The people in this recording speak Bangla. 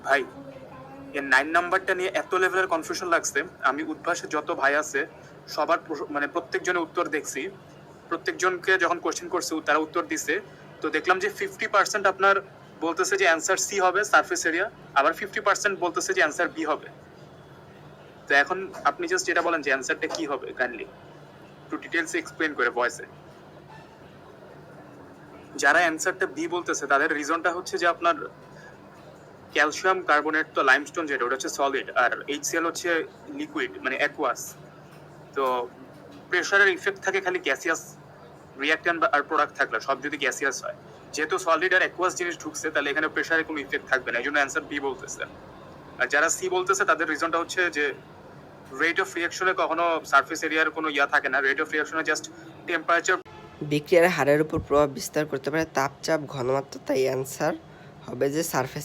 ভাই এর 9 নাম্বারটা নিয়ে এত লেভেলের কনফিউশন লাগছে, আমি উদ্ভাসে যত ভাই আছে সবার মানে প্রত্যেকজনের উত্তর দেখছি, প্রত্যেকজনকে যখন কোশ্চেন করছে তারা উত্তর দিছে, তো দেখলাম যে 50% আপনার বলতেছে যে অ্যান্সার সি হবে সারফেস এরিয়া, আবার 50% বলতেছে যে অ্যান্সার বি হবে। তো এখন আপনি জাস্ট যেটা বলেন যে অ্যান্সারটা কি হবে কাইন্ডলি একটু ডিটেলসে এক্সপ্লেন করে ভয়েসে। যারা অ্যান্সারটা বি বলতেছে তাদের রিজনটা হচ্ছে যে আপনার ক্যালসিয়াম কার্বনেট তো লাইমস্টোন যেটা ওটা হচ্ছে সলিড, আর HCl হচ্ছে লিকুইড মানে অ্যাকুয়াস। তো প্রেশারের ইফেক্ট থাকে খালি গ্যাসিয়াস রিয়াক্ট্যান্ট আর প্রোডাক্ট থাকলে, সব যদি গ্যাসিয়াস হয়, যেহেতু সলিড আর অ্যাকুয়াস জিনিস ঢুকছে তাহলে এখানে প্রেশারে কোনো ইফেক্ট থাকবে না, এই জন্য অ্যান্সার বি বলতেছে। আর যারা সি বলতেছে তাদের রিজনটা হচ্ছে যে রেট অফ রিয়াকশনে কখনো সারফেস এরিয়ার কোনো ইয়া থাকে না, রেট অফ রিয়াকশনে জাস্ট টেম্পারেচার। বিক্রিয়ার হারের উপর প্রভাব বিস্তার করতে পারে তাপচাপ ঘনমাত্রা, তাই অ্যান্সার হবে যে সারফেস